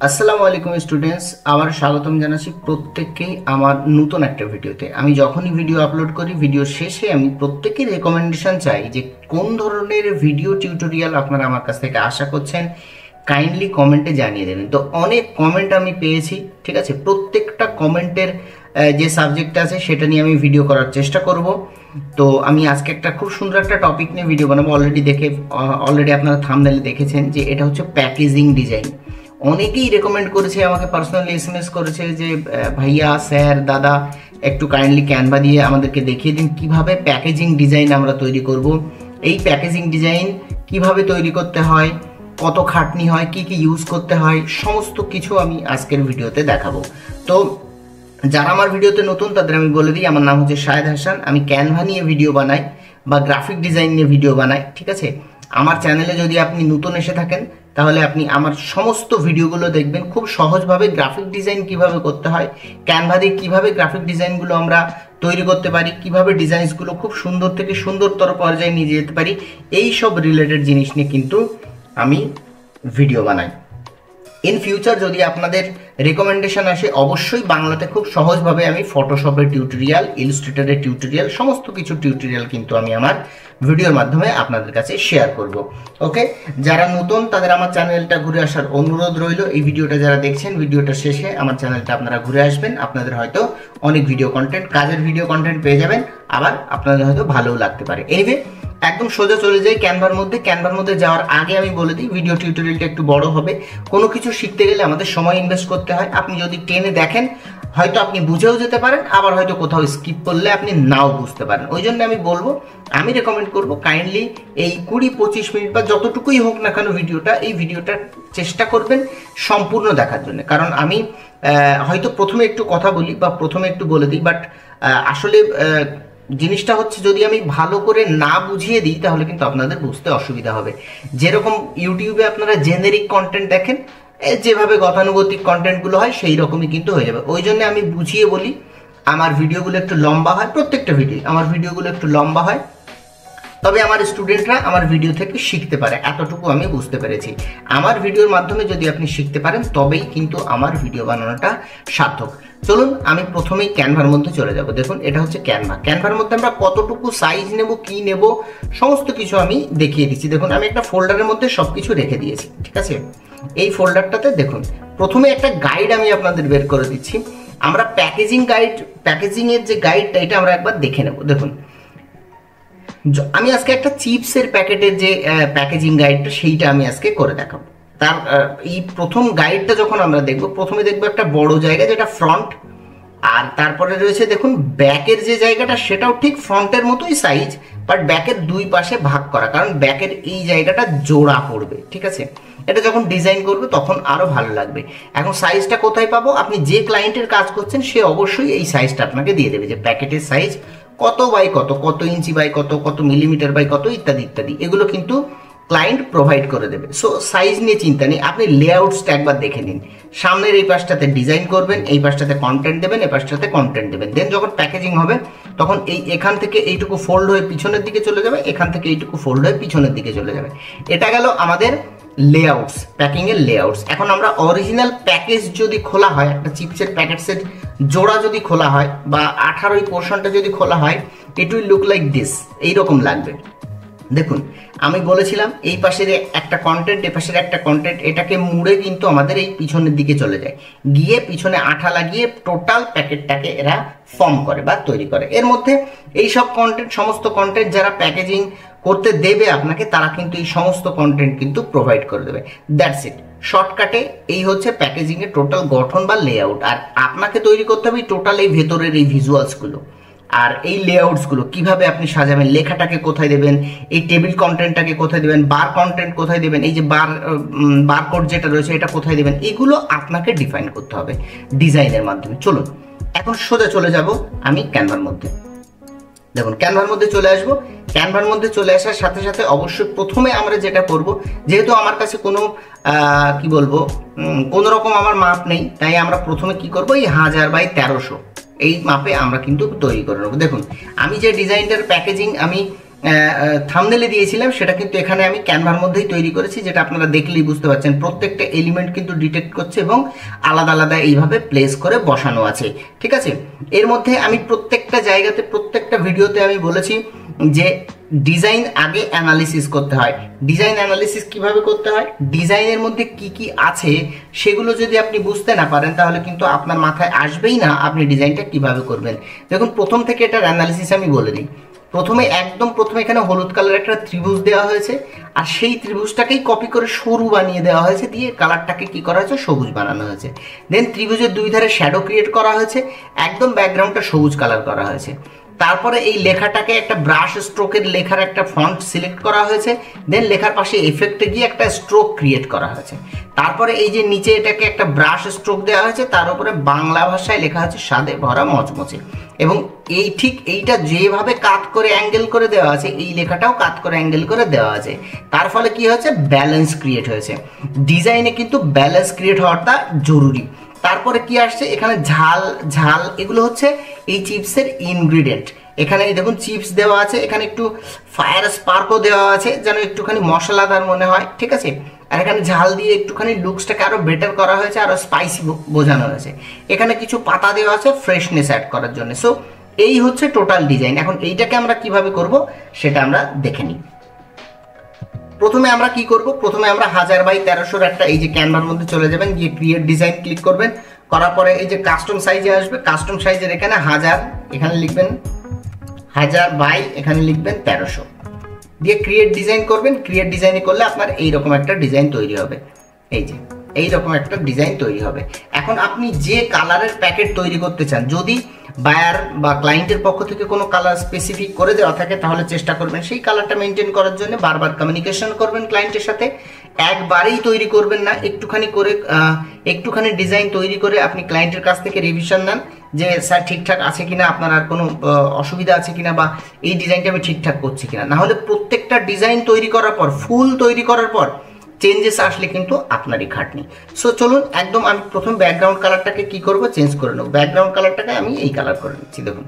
আসসালামু আলাইকুম স্টুডেন্টস, আবার স্বাগতম জানাচ্ছি প্রত্যেককেই আমার নতুন একটা ভিডিওতে। আমি যখনই ভিডিও আপলোড করি, ভিডিও শেষে আমি প্রত্যেকের রেকমেন্ডেশন চাই যে কোন ধরনের ভিডিও টিউটোরিয়াল আপনারা আমার কাছ থেকে আশা করছেন, কাইন্ডলি কমেন্টে জানিয়ে দেবেন। তো অনেক কমেন্ট আমি পেয়েছি, ঠিক আছে। প্রত্যেকটা কমেন্টের যে সাবজেক্ট আছে সেটা নিয়ে আমি ভিডিও করার চেষ্টা করব। তো আমি আজকে একটা খুব সুন্দর একটা টপিক নিয়ে ভিডিও বানাবো। অলরেডি আপনারা থাম্বনেলে দেখেছেন যে এটা হচ্ছে প্যাকেজিং ডিজাইন। অনেকেই রেকমেন্ড করেছে, আমাকে পার্সোনালি এসএমএস করেছে যে ভাইয়া, স্যার, দাদা, একটু কাইন্ডলি ক্যানভা দিয়ে আমাদেরকে দেখিয়ে দিন কিভাবে প্যাকেজিং ডিজাইন আমরা তৈরি করব। এই প্যাকেজিং ডিজাইন কিভাবে তৈরি করতে হয়, কত খাটনি হয়, কি কি ইউজ করতে হয়, সমস্ত কিছু আমি আজকের ভিডিওতে দেখাবো। তো যারা আমার ভিডিওতে নতুন তাদের আমি বলে দিই, আমার নাম হচ্ছে শাহেদ হাসান। আমি ক্যানভা নিয়ে ভিডিও বানাই বা গ্রাফিক ডিজাইন নিয়ে ভিডিও বানাই, ঠিক আছে। আমার চ্যানেলে যদি আপনি নতুন এসে থাকেন তাহলে আপনি আমার সমস্ত ভিডিওগুলো দেখবেন। খুব সহজভাবে গ্রাফিক ডিজাইন কিভাবে করতে হয়, ক্যানভা দিয়ে কিভাবে গ্রাফিক ডিজাইনগুলো আমরা তৈরি করতে পারি, কিভাবে ডিজাইনসগুলো খুব সুন্দর থেকে সুন্দরতর পর্যায়ে নিয়ে যেতে পারি, এই সব রিলেটেড জিনিস নিয়ে কিন্তু আমি ভিডিও বানাই। ইন ফিউচার যদি আপনাদের রেকমেন্ডেশন আসে, অবশ্যই বাংলাতে খুব সহজভাবে আমি ফটোশপের টিউটোরিয়াল, ইলাস্ট্রেটরের টিউটোরিয়াল, সমস্ত কিছু টিউটোরিয়াল কিন্তু আমি আমার ভিডিওর মাধ্যমে আপনাদের কাছে শেয়ার করব। ওকে, যারা নতুন তাদের আমার চ্যানেলটা ঘুরে আসার অনুরোধ রইল। এই ভিডিওটা যারা দেখছেন, ভিডিওটা শেষে আমার চ্যানেলটা আপনারা ঘুরে আসবেন। আপনাদের হয়তো অনেক ভিডিও কন্টেন্ট, কাজের ভিডিও কন্টেন্ট পেয়ে যাবেন, আবার আপনাদের হয়তো ভালোও লাগতে পারে। এনিওয়ে, একদম সোজা চলে যাই ক্যানভার মধ্যে। ক্যানভার মধ্যে যাওয়ার আগে আমি বলে দিই, ভিডিও টিউটোরিয়ালটা একটু বড় হবে। কোনো কিছু শিখতে গেলে আমাদের সময় ইনভেস্ট করতে হয়। আপনি যদি টেনে দেখেন, হয়তো আপনি বুঝেও যেতে পারেন, আবার হয়তো কোথাও স্কিপ করলে আপনি নাও বুঝতে পারেন। ওই জন্য আমি বলবো, আমি রেকমেন্ড করবো কাইন্ডলি এই 20-25 মিনিট বা যতটুকুই হোক না কেন এই ভিডিওটা চেষ্টা করবেন সম্পূর্ণ দেখার জন্য। কারণ আমি হয়তো প্রথমে একটু কথা বলি বা প্রথমে একটু বলে দিই, বাট আসলে জিনিসটা হচ্ছে যদি আমি ভালো করে না বুঝিয়ে দিই তাহলে কিন্তু আপনাদের বুঝতে অসুবিধা হবে। যেরকম ইউটিউবে আপনারা জেনেরিক কন্টেন্ট দেখেন, যেভাবে গতানুগতিক কন্টেন্টগুলো হয় সেই রকমই কিন্তু হয়ে যাবে। ওই জন্য আমি বুঝিয়ে বলি। আমার ভিডিওগুলো একটু লম্বা হয়, প্রত্যেকটা ভিডিও আমার ভিডিওগুলো একটু লম্বা হয়, তবে আমার স্টুডেন্টরা আমার ভিডিও থেকে শিখতে পারে, এতটুকু আমি বুঝতে পেরেছি। আমার ভিডিওর মাধ্যমে যদি আপনি শিখতে পারেন তবেই কিন্তু আমার ভিডিও বানানোটা সার্থক। চলুন আমি প্রথমেই ক্যানভার মধ্যে চলে যাব। দেখুন, এটা হচ্ছে ক্যানভা। ক্যানভার মধ্যে আমরা কতটুকু সাইজ নেব, কি নেব, সমস্ত কিছু আমি দেখিয়ে দিচ্ছি। দেখুন, আমি একটা ফোল্ডারের মধ্যে সবকিছু রেখে দিয়েছি, ঠিক আছে। এই ফোল্ডারটাতে দেখুন, প্রথমে একটা গাইড আমি আপনাদের বের করে দিচ্ছি। আমরা প্যাকেজিং এর যে গাইডটা, এটা আমরা একবার দেখে নেব। দেখুন, আমি আজকে একটা চিপসের প্যাকেটের যে প্যাকেজিং গাইডটা, সেইটা আমি আজকে করে দেখাবো। তার এই প্রথম গাইডটা যখন আমরা দেখব, প্রথমে দেখবো একটা বড় জায়গা যেটা ফ্রন্ট, আর তারপরে রয়েছে দেখুন ব্যাকের যে জায়গাটা, সেটাও ঠিক ফ্রন্টের মতোই সাইজ, বাট ব্যাকের দুই পাশে ভাগ করা, কারণ ব্যাকের এই জায়গাটা জোড়া পড়বে, ঠিক আছে। এটা যখন ডিজাইন করবে তখন আরো ভালো লাগবে। এখন সাইজটা কোথায় পাবো? আপনি যে ক্লায়েন্টের কাজ করছেন সে অবশ্যই এই সাইজটা আপনাকে দিয়ে দেবে, যে প্যাকেটের সাইজ কত বাই কত, কত ইঞ্চি বাই কত, কত মিলিমিটার বাই কত, ইত্যাদি ইত্যাদি, এগুলো কিন্তু ক্লায়েন্ট প্রোভাইড করে দেবে। সো সাইজ নিয়ে চিন্তা নেই, আপনি লেআউটসটা একবার দেখে নিন। সামনের এই পাশটাতে ডিজাইন করবেন, এই পাশটাতে কন্টেন্ট দেবেন, এই পাশটাতে কন্টেন্ট দেবেন। দেন যখন প্যাকেজিং হবে তখন এখান থেকে এইটুকু ফোল্ড হয়ে পিছনের দিকে চলে যাবে, এখান থেকে এইটুকু ফোল্ড হয়ে পিছনের দিকে চলে যাবে। এটা গেল আমাদের লেআউটস, প্যাকিং এর লেআউটস। এখন আমরা অরিজিনাল প্যাকেজ যদি খোলা হয়, একটা চিপসের প্যাকেটসের জোড়া যদি খোলা হয় বা 18 পোর্শনটা যদি খোলা হয়, it will look like this, এইরকম লাগবে। দেখুন, আমি বলেছিলাম এই পাশের একটা কন্টেন্ট, এ পাশের একটা কন্টেন্ট, এটাকে মুড়ে কিন্তু আমাদের এই পিছনের দিকে চলে যায়, গিয়ে পিছনে আঠা লাগিয়ে টোটাল প্যাকেটটাকে এরা ফর্ম করে বা তৈরি করে। এর মধ্যে এই সব কন্টেন্ট, সমস্ত কন্টেন্ট যারা প্যাকেজিং করতে দেবে আপনাকে, তারা কিন্তু এই সমস্ত কন্টেন্ট কিন্তু প্রোভাইড করে দেবে। দ্যাটস ইট, শর্টকাটে এই হচ্ছে প্যাকেজিং এর টোটাল গঠন বা লেআউট। আর আপনাকে তৈরি করতে হবে টোটাল এই ভেতরের এই ভিজুয়ালসগুলো আর এই লেআউটসগুলো কিভাবে আপনি সাজাবেন, লেখাটাকে কোথায় দেবেন, এই টেবিল কন্টেন্টটাকে কোথায় দেবেন, বার কন্টেন্ট কোথায় দেবেন, এই যে বারকোড যেটা রয়েছে এটা কোথায় দেবেন, এগুলো আপনাকে ডিফাইন করতে হবে ডিজাইনের মাধ্যমে। চলুন এখন সোজা চলে যাব আমি ক্যানভার মধ্যে। দেখুন, ক্যানভার মধ্যে চলে আসবো। ক্যানভার মধ্যে চলে আসার সাথে সাথে অবশ্যই প্রথমে আমরা যেটা করব, যেহেতু আমার কাছে কোনো কি বলবো, কোনো রকম আমার মাপ নেই, তাই আমরা প্রথমে কি করব, এই 1000 বাই 1300 এই মাপে আমরা কিন্তু তৈরি করে নেবো। দেখুন, আমি যে ডিজাইনটার প্যাকেজিং আমি থাম্বনেলে দিয়েছিলাম সেটা কিন্তু এখানে আমি ক্যানভার মধ্যেই তৈরি করেছি, যেটা আপনারা দেখলেই বুঝতে পারছেন প্রত্যেকটা এলিমেন্ট কিন্তু ডিটেক্ট করছে এবং আলাদা আলাদা এইভাবে প্লেস করে বসানো আছে। ঠিক আছে, এর মধ্যে আমি প্রত্যেকটা জায়গাতে প্রত্যেকটা ভিডিওতে আমি বলেছি যে ডিজাইন আগে অ্যানালিসিস করতে হয়। ডিজাইন অ্যানালিসিস কিভাবে করতে হয়, ডিজাইনের মধ্যে কি কি আছে সেগুলো যদি আপনি বুঝতে না পারেন তাহলে কিন্তু আপনার মাথায় আসবেই না আপনি ডিজাইনটা কিভাবে করবেন। দেখুন প্রথম থেকে এটার অ্যানালিসিস আমি বলে দিই। একদম প্রথমে এখানে হলুদ কালার একটা ত্রিভুজ দেওয়া হয়েছে, আর সেই ত্রিভুজটাকেই কপি করে সরু বানিয়ে দেওয়া হয়েছে, দিয়ে কালারটাকে কি করা হয়েছে, সবুজ বানানো হয়েছে। দেন ত্রিভুজের দুই ধারে শ্যাডো ক্রিয়েট করা হয়েছে, একদম ব্যাকগ্রাউন্ডটা সবুজ কালার করা হয়েছে। তারপরে এই লেখাটাকে একটা ব্রাশ স্ট্রোকের লেখার একটা ফন্ট সিলেক্ট করা হয়েছে, দেন লেখার পাশে এফেক্টে গিয়ে একটা স্ট্রোক ক্রিয়েট করা হয়েছে। তারপরে এই যে নিচে এটাকে একটা ব্রাশ স্ট্রোক দেওয়া হয়েছে, তার উপরে বাংলা ভাষায় লেখা হয়েছে স্বাদে ভরা মচমচে। এবং এই ঠিক এইটা যেভাবে কাট করে অ্যাঙ্গেল করে দেওয়া আছে, এই লেখাটাও কাট করে অ্যাঙ্গেল করে দেওয়া আছে। তার ফলে কি হয়েছে, ব্যালেন্স ক্রিয়েট হয়েছে। ডিজাইনে কিন্তু ব্যালেন্স ক্রিয়েট হওয়াটা জরুরি। তারপরে কি আসছে, এখানে ঝাল ঝাল এগুলো হচ্ছে এই চিপসের ইনগ্রিডিয়েন্ট। এখানে দেখুন চিপস দেওয়া আছে, এখানে একটু ফায়ার স্পার্কও দেওয়া আছে যেন একটুখানি মশলাদার মনে হয়। ঠিক আছে, আর এখানে ঝাল দিয়ে একটুখানি লুকসটাকে আরো বেটার করা হয়েছে, আরো স্পাইসি বোঝানো হয়েছে। এখানে কিছু পাতা দেওয়া আছে ফ্রেশনেস অ্যাড করার জন্য। সো এই হচ্ছে টোটাল ডিজাইন। এখন এইটাকে আমরা কিভাবে করব সেটা আমরা দেখে নিই। প্রথমে আমরা কি করব, প্রথমে আমরা 1000x1300 একটা এই যে ক্যানভার মধ্যে চলে যাবেন, গিয়ে ক্রিয়েট ডিজাইন ক্লিক করবেন। করার পরে এই যে কাস্টম সাইজে আসবে, কাস্টম সাইজের এখানে 1000 এখানে লিখবেন 1000 বাই এখানে লিখবেন 1300 দিয়ে ক্রিয়েট ডিজাইন করবেন। ক্রিয়েট ডিজাইনে করলে আপনার এইরকম একটা ডিজাইন তৈরি হবে। এই যে এইরকম একটা ডিজাইন তৈরি হবে। এখন আপনি যে কালারের প্যাকেট তৈরি করতে চান, যদি বায়ার বা ক্লায়েন্টের পক্ষ থেকে কোনো কালার স্পেসিফিক করে দেওয়া থাকে তাহলে চেষ্টা করবেন সেই কালারটা মেনটেন করার জন্য বারবার কমিউনিকেশন করবেন ক্লায়েন্টের সাথে। একবারেই তৈরি করবেন না, একটুখানি ডিজাইন তৈরি করে আপনি ক্লায়েন্টের কাছ থেকে রিভিশন নেন যে স্যার ঠিকঠাক আছে কিনা, আপনার আর কোনো অসুবিধা আছে কিনা, বা এই ডিজাইনটা আমি ঠিকঠাক করছি কিনা। না হলে প্রত্যেকটা ডিজাইন তৈরি করার পর, ফুল তৈরি করার পর চেঞ্জেস আসলে কিন্তু আপনারই খাটনি। সো চলুন একদম আমি প্রথম ব্যাকগ্রাউন্ড কালারটাকে কি করব, চেঞ্জ করে নেব। ব্যাকগ্রাউন্ড কালারটাকে আমি এই কালার করে নিচ্ছি। দেখুন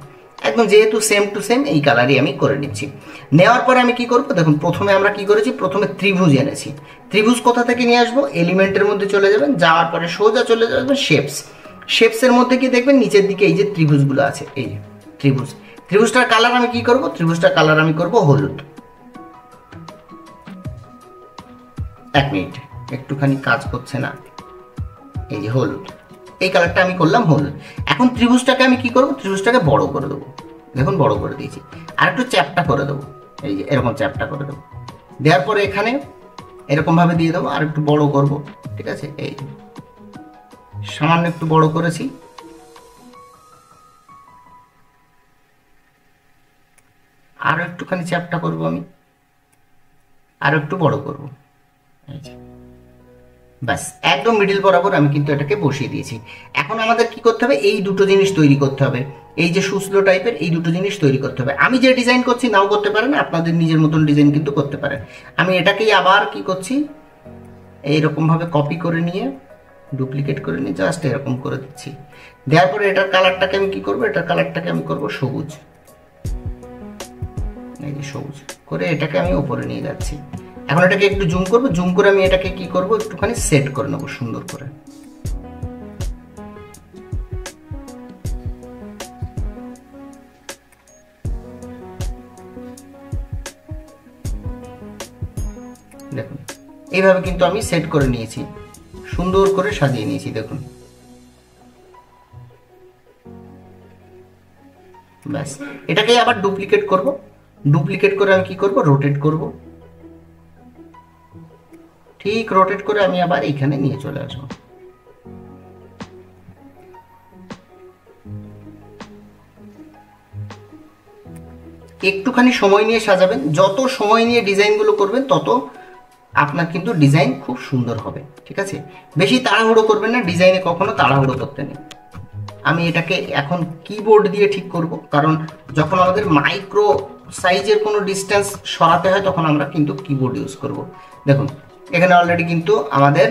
একদম যেহেতু সেম টু সেম এই কালারই আমি করে নিচ্ছি। নেওয়ার পরে আমি কি করব, দেখুন প্রথমে আমরা কি করেছি, প্রথমে ত্রিভুজ এনেছি। ত্রিভুজ কোথা থেকে নিয়ে আসবো, এলিমেন্টের মধ্যে চলে যাবেন, যাওয়ার পরে সোজা চলে যাবেন শেপসের মধ্যে কি দেখবেন নিচের দিকে এই যে ত্রিভুজগুলো আছে, এই যে ত্রিভুজটার কালার আমি কি করব, ত্রিভুজটার কালার আমি করব হলুদ। এক মিনিট, একটুখানি কাজ করছে না, এই যে হলুদ, এই কালারটা আমি করলাম হলুদ। এখন ত্রিভুজটাকে আমি কি করব, ত্রিভুজটাকে বড় করে দেবো। দেখুন বড় করে দিয়েছি, আর একটু চ্যাপটা করে দেবো, এই যে এরকম চ্যাপটা করে দেবো। দেওয়ার পরে এখানে এরকম ভাবে দিয়ে দেবো, আর একটু বড় করব। ঠিক আছে, এই সামান্য একটু বড় করেছি। আরো একটুখানি চ্যাপটা করব আমি, আরো একটু বড় করব। ব্যাস একদম মিডিল বরাবর আমি কিন্তু এটাকে বসিয়ে দিয়েছি। এখন আমাদের কি করতে হবে, এই দুটো জিনিস তৈরি করতে হবে। এই যে সুস্লো টাইপের এই দুটো জিনিস তৈরি করতে হবে। আমি যে ডিজাইন করছি নাও করতে পারেন, আপনাদের নিজের মতন ডিজাইন কিন্তু করতে পারেন। আমি এটাকেই আবার কি করছি, এইরকম ভাবে কপি করে নিয়ে ডুপ্লিকেট করে নিয়ে জাস্ট এরকম করে দিচ্ছি। দেওয়ার পরে এটার কালারটাকে আমি কি করব, এটার কালারটাকে আমি করব সবুজ। এই যে সবুজ করে এটাকে আমি উপরে নিয়ে যাচ্ছি। এখন এটাকে একটু জুম করব, জুম করে আমি এটাকে কি করব, একটুখানি সেট করে নেব সুন্দর করে। দেখুন এইভাবে কিন্তু আমি সেট করে নিয়েছি, সুন্দর করে সাজিয়ে নিয়েছি। দেখুন ব্যাস এটাকে আবার ডুপ্লিকেট করব। ডুপ্লিকেট করে আমি কি করব, রোটেট করব। ঠিক রোটেট করে আমি আবার এইখানে নিয়ে চলে আসবো। একটুখানি সময় নিয়ে সাজাবেন, যত সময় নিয়ে ডিজাইনগুলো করবেন তত আপনার কিন্তু ডিজাইন খুব সুন্দর হবে। ঠিক আছে, বেশি তাড়াহুড়ো করবেন না, ডিজাইনে কখনো তাড়াহুড়ো করতে নেই। আমি এটাকে এখন কিবোর্ড দিয়ে ঠিক করব, কারণ যখন আমাদের মাইক্রো সাইজের কোনো ডিস্টেন্স সরাতে হয় তখন আমরা কিন্তু কিবোর্ড ইউজ করব। দেখুন এখানে অলরেডি কিন্তু আমাদের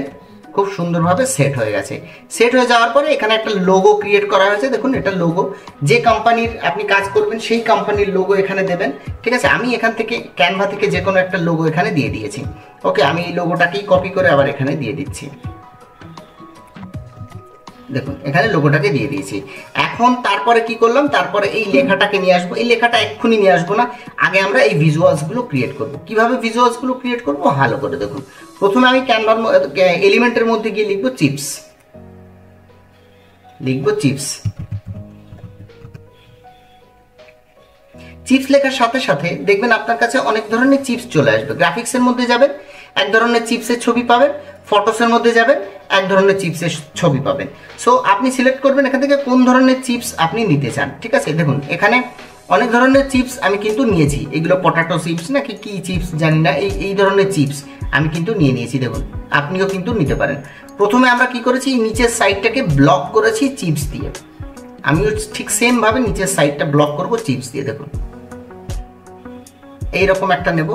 খুব সুন্দরভাবে সেট হয়ে গেছে। সেট হয়ে যাওয়ার পরে এখানে একটা লোগো ক্রিয়েট করা হয়েছে, দেখুন এটা লোগো, যে কোম্পানির আপনি কাজ করবেন সেই কোম্পানির লোগো এখানে দেবেন, ঠিক আছে। আমি এখান থেকে ক্যানভা থেকে যে কোনো একটা লোগো এখানে দিয়ে দিয়েছি। ওকে, আমি এই লোগোটাকেই কপি করে আবার এখানে দিয়ে দিচ্ছি, দেখুন এখানে লোগোটাকে দিয়ে দিয়েছি। এখন তারপরে কি করলাম, তারপরে এই লেখাটাকে নিয়ে আসবো। এই লেখাটা এক্ষুনি নিয়ে আসবো না, আগে আমরা এই ভিজুয়ালসগুলো ক্রিয়েট করব। কিভাবে ভিজুয়ালসগুলো ক্রিয়েট করবো ভালো করে দেখুন। প্রথমে আমি ক্যানভার এলিমেন্টের মধ্যে গিয়ে লিখবো চিপস, চিপস লেখার সাথে সাথে দেখবেন আপনার কাছে অনেক ধরনের চিপস চলে আসবে। গ্রাফিক্সের মধ্যে যাবেন, এক ধরনের চিপসের ছবি পাবেন। ফটোসের মধ্যে যাবেন, এক ধরনের চিপসের ছবি পাবেন। সো আপনি সিলেক্ট করবেন এখান থেকে কোন ধরনের চিপস আপনি নিতে চান, ঠিক আছে। দেখুন এখানে অনেক ধরনের চিপস আমি কিন্তু নিয়েছি, এগুলো পটাটো চিপস নাকি কি চিপস জানি না, এই ধরনের চিপস আমি কিন্তু নিয়ে নিয়েছি। দেখুন আপনিও কিন্তু নিতে পারেন। প্রথমে আমরা কি করেছি, নিচের সাইডটাকে ব্লক করেছি চিপস দিয়ে। আমিও ঠিক সেম ভাবে নিচের সাইডটা ব্লক করব চিপস দিয়ে। দেখুন এইরকম একটা নেব,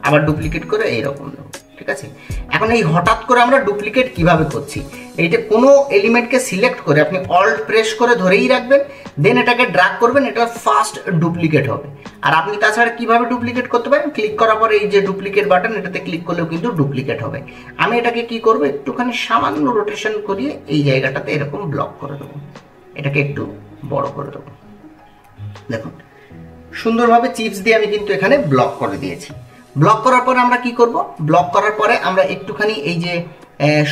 আবার ডুপ্লিকেট করে এইরকম নেব, ঠিক আছে। এখন এই হঠাৎ করে আমরা ডুপ্লিকেট কিভাবে করছি, এইটা কোনো এলিমেন্টকে সিলেক্ট করে আপনি অল্ট প্রেস করে ধরেই রাখবেন, দেন এটাকে ড্র্যাগ করবেন, এটা ফার্স্ট ডুপ্লিকেট হবে। আর আপনি তাছাড়া কিভাবে ডুপ্লিকেট করতে পারেন, ক্লিক করার পরে এই যে ডুপ্লিকেট বাটন, এটাতে ক্লিক করলেও কিন্তু ডুপ্লিকেট হবে। আমি এটাকে কি করব, একটুখানি সামান্য রোটেশন করিয়ে এই জায়গাটাতে এরকম ব্লক করে দেবো, এটাকে একটু বড় করে দেবো। দেখুন সুন্দরভাবে চিপস দিয়ে আমি কিন্তু এখানে ব্লক করে দিয়েছি। ব্লক করার পরে আমরা কি করব, ব্লক করার পরে আমরা একটুখানি এই যে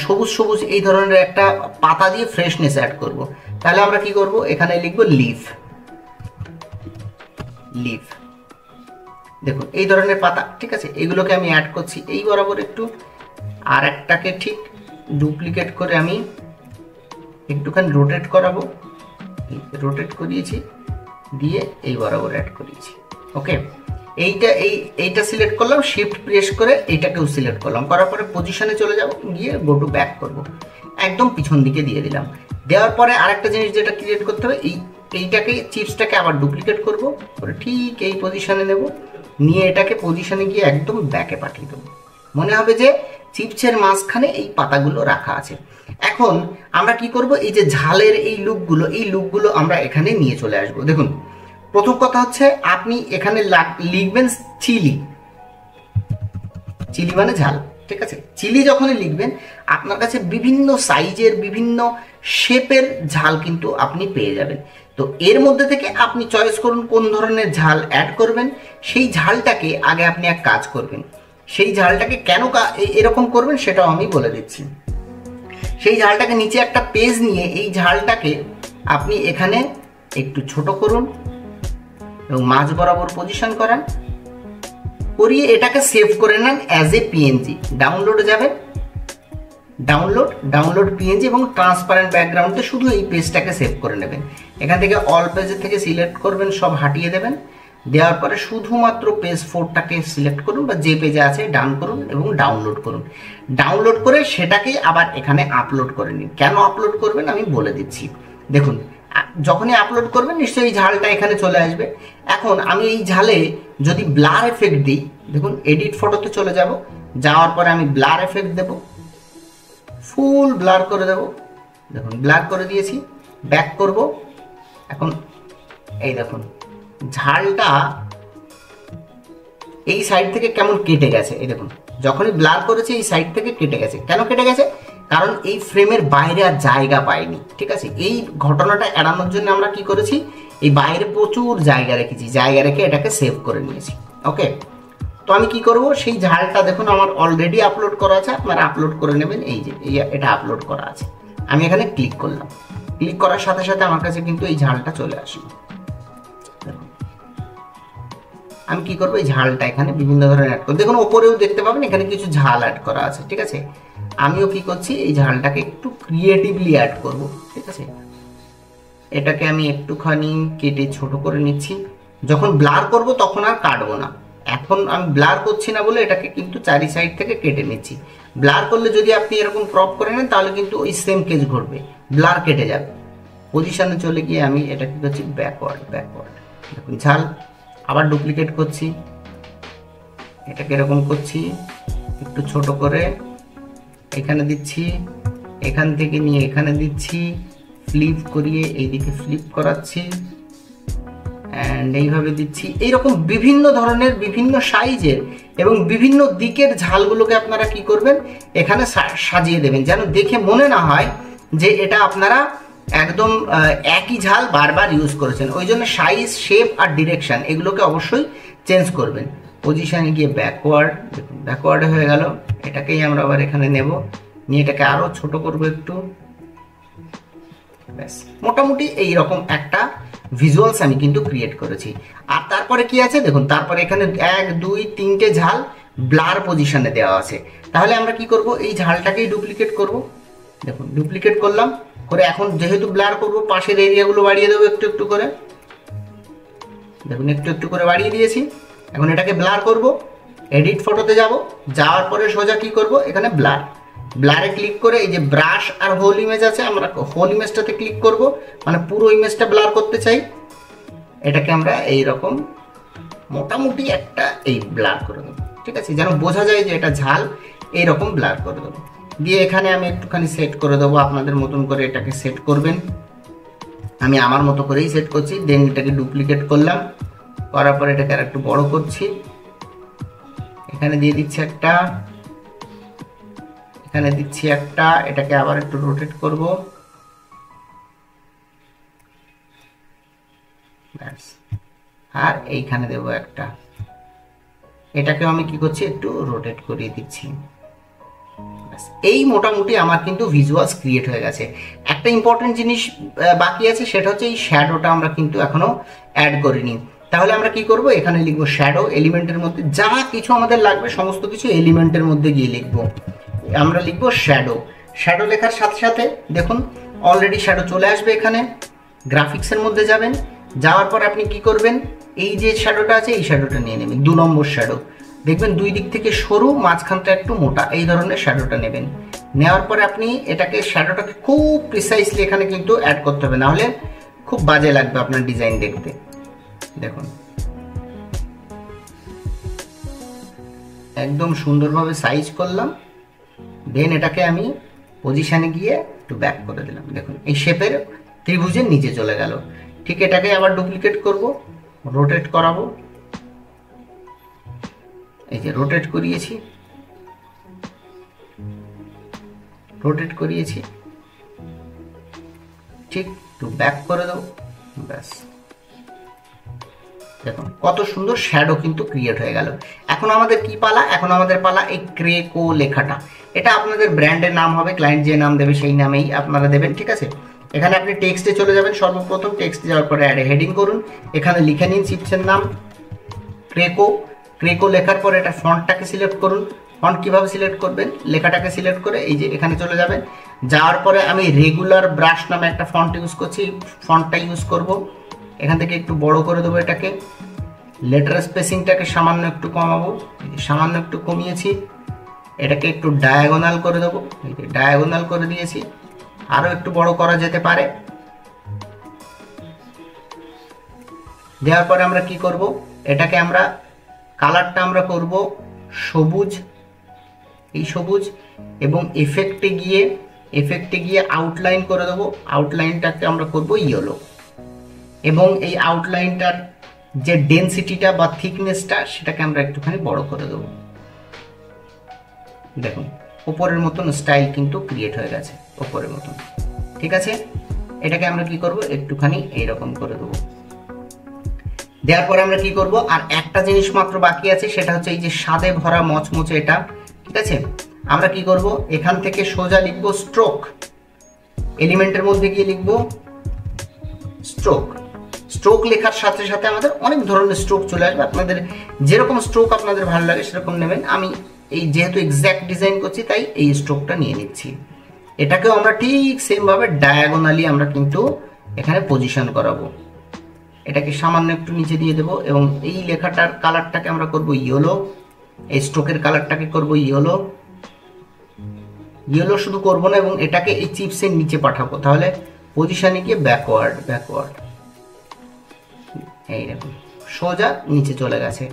সবুজ সবুজ এই ধরনের একটা পাতা দিয়ে ফ্রেশনেস অ্যাড করব। তাহলে আমরা কি করব, এখানে লিখব লিফ, দেখুন এই ধরনের পাতা, ঠিক আছে। এগুলোকে আমি অ্যাড করছি এই বরাবর একটু, আর একটাকে ঠিক ডুপ্লিকেট করে আমি একটুখানি রোটেট করাবো, রোটেট করিয়েছি, দিয়ে এই বরাবর অ্যাড করিয়েছি। ওকে, এইটা সিলেক্ট করলাম, শিফট প্রেস করে এইটাকেও সিলেক্ট করলাম, করার পরে পজিশনে চলে যাব, গিয়ে গো টু ব্যাক করব, একদম পিছন দিকে দিয়ে দিলাম। দেওয়ার পরে আরেকটা জিনিস যেটা ক্রিয়েট করতে হবে, এইটাকে চিপসটাকে আবার ডুপ্লিকেট করব, করে ঠিক এই পজিশনে নেব, নিয়ে এটাকে পজিশনে গিয়ে একদম ব্যাকে পাঠিয়ে দেবো। মনে হবে যে চিপসের মাঝখানে এই পাতাগুলো রাখা আছে। এখন আমরা কি করব, এই যে ঝালের এই লুকগুলো আমরা এখানে নিয়ে চলে আসবো। দেখুন প্রথম কথা হচ্ছে আপনি এখানে লিখবেন চিলি মানে ঝাল, ঠিক আছে। চিলি যখনই লিখবেন আপনার কাছে বিভিন্ন সাইজের বিভিন্ন শেপের ঝাল কিন্তু আপনি পেয়ে যাবেন। তো এর মধ্যে থেকে আপনি চয়েস করুন কোন ধরনের ঝাল অ্যাড করবেন। সেই ঝালটাকে আগে আপনি এক কাজ করবেন, সেই ঝালটাকে কেন এরকম করবেন সেটাও আমি বলে দিচ্ছি। সেই ঝালটাকে নিচে একটা পেজ নিয়ে এই ঝালটাকে আপনি এখানে একটু ছোট করুন এবং মাঝ বরাবর পজিশন করান, করিয়ে এটাকে সেভ করে নেন অ্যাজ এ পিএনজি। ডাউনলোডে যাবেন, ডাউনলোড পিএনজি এবং ট্রান্সপারেন্ট ব্যাকগ্রাউন্ডে শুধু এই পেজটাকে সেভ করে নেবেন। এখান থেকে অল পেজের থেকে সিলেক্ট করবেন, সব হাটিয়ে দেবেন। দেওয়ার পরে শুধুমাত্র পেজ 4টাকে সিলেক্ট করুন বা যে পেজে আছে ডান করুন এবং ডাউনলোড করুন। ডাউনলোড করে সেটাকেই আবার এখানে আপলোড করে নিন। কেন আপলোড করবেন আমি বলে দিচ্ছি। দেখুন যখনই আপলোড করবেন নিশ্চয়ই এই ঝালটা এখানে চলে আসবে। এখন আমি এই ঝালে যদি ব্লার এফেক্ট দিই, দেখুন এডিট ফটোতে চলে যাব, যাওয়ার পরে আমি ব্লার এফেক্ট দেব, ফুল ব্লার করে দেব। দেখুন ব্লার করে দিয়েছি, ব্যাক করব। এখন এই দেখুন ঝালটা এই সাইড থেকে কেমন কেটে গেছে, এই দেখুন যখনই ব্লার করেছে এই সাইড থেকে কেটে গেছে। কেন কেটে গেছে, কারণ এই ফ্রেমের বাইরে আর জায়গা পাইনি, ঠিক আছে। এই ঘটনাটা এড়ানোর জন্য আমরা কি করেছি, এই বাইরে প্রচুর জায়গা রেখেছি, জায়গা রেখে এটাকে সেভ করে নিয়েছি। ওকে, তো আমি কি করব, সেই ঝালটা দেখুন আমার অলরেডি আপলোড করা আছে, আপনারা আপলোড করে নেবেন। এই যে এটা আপলোড করা আছে, আমি এখানে ক্লিক করলাম, ক্লিক করার সাথে সাথে আমার কাছে কিন্তু এই ঝালটা চলে আসবে। আমি কি করবো, এই ঝালটা এখানে বিভিন্ন ধরনের অ্যাড করবো। দেখুন ওপরেও দেখতে পাবেন এখানে কিছু ঝাল অ্যাড করা আছে, ঠিক আছে। আমিও কি করছি, এই ঝালটাকে একটু ক্রিয়েটিভলি অ্যাড করব, ঠিক আছে। এটাকে আমি একটুখানি কেটে ছোট করে নিচ্ছি। যখন ব্লার করব তখন আর কাটবো না, এখন আমি ব্লার করছি না বলে এটাকে কিন্তু চারি সাইড থেকে কেটে নিচ্ছি। ব্লার করলে যদি আপনি এরকম ক্রপ করে নেন তাহলে কিন্তু ওই সেম কেস ঘটবে, ব্লার কেটে যাবে। পজিশনে চলে গিয়ে আমি এটা কি করছি, ব্যাকওয়ার্ড। দেখুন ঝাল আবার ডুপ্লিকেট করছি, এটাকে এরকম করছি, একটু ছোট করে এখানে দিচ্ছি, এখান থেকে নিয়ে এখানে দিচ্ছি, ফ্লিপ করিয়ে এইদিকে ফ্লিপ করাচ্ছি অ্যান্ড এইভাবে দিচ্ছি। এইরকম বিভিন্ন ধরনের বিভিন্ন সাইজের এবং বিভিন্ন দিকের ঝালগুলোকে আপনারা কি করবেন, এখানে সাজিয়ে দেবেন, যেন দেখে মনে না হয় যে এটা আপনারা একদম একই ঝাল বারবার ইউজ করেছেন। ওই জন্য সাইজ, শেপ আর ডিরেকশন এগুলোকে অবশ্যই চেঞ্জ করবেন। পজিশনে গিয়ে ব্যাকওয়ার্ড, দেখুন ব্যাকওয়ার্ডে হয়ে গেল। এটাকেই আমরা আবার এখানে নেব, নিয়ে এটাকে আরও ছোট করব একটু, ব্যাস। মোটামুটি এইরকম একটা ভিজুয়ালস আমি কিন্তু ক্রিয়েট করেছি। আর তারপরে কি আছে দেখুন, তারপরে এখানে 1 2 3টে ঝাল ব্লার পজিশনে দেওয়া আছে। তাহলে আমরা কি করব, এই ঝালটাকেই ডুপ্লিকেট করব। দেখুন ডুপ্লিকেট করলাম, করে এখন যেহেতু ব্লার করব পাশের এরিয়াগুলো বাড়িয়ে দেবো একটু একটু করে। দেখুন একটু একটু করে বাড়িয়ে দিয়েছি। এখন এটাকে ব্লার করব, এডিট ফটোতে যাব, যাওয়ার পরে সোজা কি করব, এখানে ব্লার, ব্লারে ক্লিক করে এই যে ব্রাশ আর হোল ইমেজ আছে, আমরা হোল ইমেজটাতে ক্লিক করব, মানে পুরো ইমেজটা ব্লার করতে চাই। এটাকে আমরা এই রকম মোটামুটি একটা এই ব্লার করে দেবো, ঠিক আছে, যেন বোঝা যায় যে এটা ঝাল। এইরকম ব্লার করে দেবো, দিয়ে এখানে আমি একটুখানি সেট করে দেবো। আপনাদের মতন করে এটাকে সেট করবেন, আমি আমার মতো করেই সেট করছি। দেন এটাকে ডুপ্লিকেট করলাম, করার পর এটাকে আর একটু বড় করছি, এখানে দিয়ে দিচ্ছি একটা, এখানে দিচ্ছি একটা, এটাকে আবার একটু রোটেট করব, ব্যাস। আর এইখানে দেব একটা, এটাকেও আমি কি করছি, একটু রোটেট করিয়ে দিচ্ছি। এই মোটামুটি আমার কিন্তু ভিজুয়ালস ক্রিয়েট হয়ে গেছে। একটা ইম্পর্টেন্ট জিনিস বাকি আছে, সেটা হচ্ছে এই শ্যাডোটা আমরা কিন্তু এখনো অ্যাড করিনি। তাহলে আমরা কি করব, এখানে লিখবো শ্যাডো, এলিমেন্টের মধ্যে যা কিছু আমাদের লাগবে সমস্ত কিছু এলিমেন্টের মধ্যে গিয়ে লিখবো। আমরা লিখবো শ্যাডো। শ্যাডো লেখার সাথে সাথে দেখুন অলরেডি শ্যাডো চলে আসবে। এখানে গ্রাফিক্সের মধ্যে যাবেন, যাওয়ার পর আপনি কি করবেন, এই যে শ্যাডোটা আছে এই শ্যাডোটা নিয়ে নেবেন, 2 নম্বর শ্যাডো। দেখবেন দুই দিক থেকে সরু, মাঝখানটা একটু মোটা, এই ধরনের শ্যাডোটা নেবেন। নেওয়ার পরে আপনি এটাকে শ্যাডোটাকে খুব প্রিসাইসলি এখানে কিন্তু অ্যাড করতে হবে, নাহলে খুব বাজে লাগবে আপনার ডিজাইন দেখতে। দেখুন একদম সুন্দরভাবে সাইজ করলাম, দেন এটাকে আমি পজিশনে গিয়ে একটু ব্যাক করে দিলাম। দেখুন এই শেপের ত্রিভুজের নিচে চলে গেল। ঠিক এটাকে আবার ডুপ্লিকেট করব, রোটেট করাবো, এই যে রোটেট করিয়েছি, রোটেট করিয়েছি, ঠিক একটু ব্যাক করে দেবো, ব্যাস। দেখুন কত সুন্দর শ্যাডো কিন্তু ক্রিয়েট হয়ে গেল। এখন আমাদের কি পালা, এখন আমাদের পালা এই ক্রেকো লেখাটা। এটা আপনাদের ব্র্যান্ডের নাম হবে, ক্লায়েন্ট যে নাম দেবে সেই নামেই আপনারা দেবেন, ঠিক আছে। এখানে আপনি টেক্সটে চলে যাবেন, সর্বপ্রথম টেক্সটে যাওয়ার পরে অ্যাড হেডিং করুন, এখানে লিখে নিন চিপসের নাম ক্রেকো। ক্রেকো লেখার পরে এটা ফন্টটাকে সিলেক্ট করুন। ফন্ট কিভাবে সিলেক্ট করবেন, লেখাটাকে সিলেক্ট করে এই যে এখানে চলে যাবেন। যাওয়ার পরে আমি রেগুলার ব্রাশ নামে একটা ফন্ট ইউজ করছি, ফন্টটা ইউজ করব। এখান থেকে একটু বড় করে দেবো এটাকে, লেটার স্পেসিংটাকে সামান্য একটু কমাবো, সামান্য একটু কমিয়েছি। এটাকে একটু ডায়াগোনাল করে দেবো, এই যে ডায়াগোনাল করে দিয়েছি, আরও একটু বড় করা যেতে পারে। দেওয়ার পরে আমরা কি করব, এটাকে আমরা কালারটা আমরা করব সবুজ, এই সবুজ, এবং এফেক্টে গিয়ে আউটলাইন করে দেবো। আউটলাইনটাকে আমরা করব ইয়েলো, এবং এই আউটলাইনটার যে ডেনসিটিটা বা থিকনেসটা সেটাকে আমরা একটুখানি বড় করে দেবো। দেখুন উপরের মতন স্টাইল কিন্তু ক্রিয়েট হয়ে গেছে, উপরের মতন, ঠিক আছে। এটাকে আমরা কি করব, একটুখানি এইরকম করে দেবো। দেওয়ার পরে আমরা কি করব, আর একটা জিনিস মাত্র বাকি আছে, সেটা হচ্ছে এই যে স্বাদে ভরা মচমচে এটা, ঠিক আছে। আমরা কি করব, এখান থেকে সোজা লিখবো স্ট্রোক, এলিমেন্টের মধ্যে গিয়ে লিখবো স্ট্রোক। স্ট্রোক লেখার সাথে সাথে আমাদের অনেক ধরনের স্ট্রোক চলে আসবে, আপনাদের যেরকম স্ট্রোক আপনাদের ভালো লাগে সেরকম নেবেন। আমি এই যেহেতু এক্স্যাক্ট ডিজাইন করছি তাই এই স্ট্রোকটা নিয়ে নিচ্ছি। এটাকেও আমরা ঠিক সেম ভাবে ডায়াগোনালি আমরা কিন্তু এখানে পজিশন করাবো। এটাকে সামান্য একটু নিচে দিয়ে দেবো, এবং এই লেখাটার কালারটাকে আমরা করব ইয়েলো, এই স্ট্রোকের কালারটাকে করব ইয়েলো। ইয়েলো শুধু করবো না, এবং এটাকে এই চিপসের নিচে পাঠাবো, তাহলে পজিশনে গিয়ে ব্যাকওয়ার্ড, এই দেখুন সোজা নিচে চলে গেছে।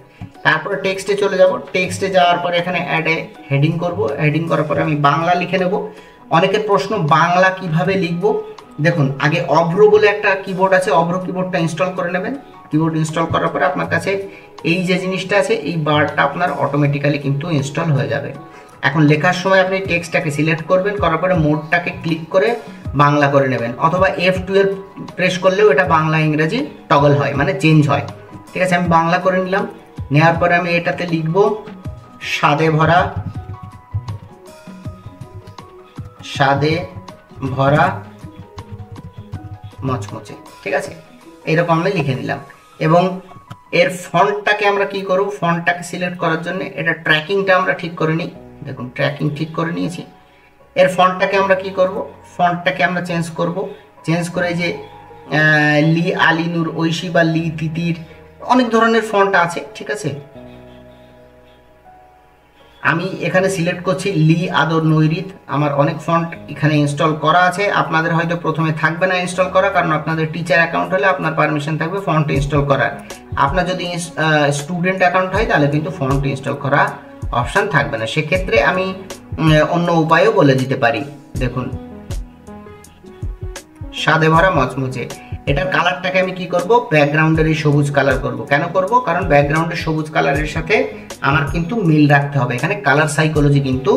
তারপরে টেক্সটে চলে যাব, টেক্সটে যাওয়ার পরে এখানে অ্যাডে হেডিং করব, হেডিং করার পরে আমি বাংলা লিখে নেব। অনেকের প্রশ্ন বাংলা কিভাবে লিখব, দেখুন আগে অভ্র বলে একটা কিবোর্ড আছে, অভ্র কিবোর্ডটা ইনস্টল করে নেবেন। কিবোর্ড ইনস্টল করার পরে আপনার কাছে এই যে জিনিসটা আছে এই বারটা আপনার অটোমেটিক্যালি কিন্তু ইনস্টল হয়ে যাবে। এখন লেখার সময় আপনি টেক্সটটাকে সিলেক্ট করবেন, করার পরে মোডটাকে ক্লিক করে বাংলা করে নেবেন, অথবা F12 প্রেস করলেও এটা বাংলা ইংরেজি টগল হয়, মানে চেঞ্জ হয়। ঠিক আছে, আমি বাংলা করে নিলাম। নেওয়ার পরে আমি এটাতে লিখব স্বাদে ভরা, স্বাদে ভরা মচমচে। ঠিক আছে, এরকম আমি লিখে নিলাম। এবং এর ফন্টটাকে আমরা কি করব, ফন্টটাকে সিলেক্ট করার জন্য এটা ট্র্যাকিংটা আমরা ঠিক করে নিই। দেখুন ট্র্যাকিং ঠিক করে নিয়েছি। এর ফন্টটাকে আমরা কি করব, ফন্টটাকে আমরা চেঞ্জ করব। চেঞ্জ করে যে লি আলিনুর ঐশী বা লি তিতির অনেক ধরনের ফন্ট আছে। ঠিক আছে, আমি এখানে সিলেক্ট করছি লি আদর নৈরিত। আমার অনেক ফন্ট এখানে ইনস্টল করা আছে, আপনাদের হয়তো প্রথমে থাকবে না ইনস্টল করা, কারণ আপনাদের টিচার অ্যাকাউন্ট হলে আপনার পারমিশন থাকবে ফন্ট ইনস্টল করার। আপনার যদি স্টুডেন্ট অ্যাকাউন্ট হয় তাহলে কিন্তু ফন্ট ইনস্টল করা অপশান থাকবে না। সেক্ষেত্রে আমি অন্য উপায়ও বলে দিতে পারি। দেখুন স্বাদে ভরা মচমচে, এটার কালারটাকে আমি কি করব, ব্যাকগ্রাউন্ডের এই সবুজ কালার করব। কেন করব, কারণ ব্যাকগ্রাউন্ডের সবুজ কালারের সাথে আমার কিন্তু মিল রাখতে হবে। এখানে কালার সাইকোলজি কিন্তু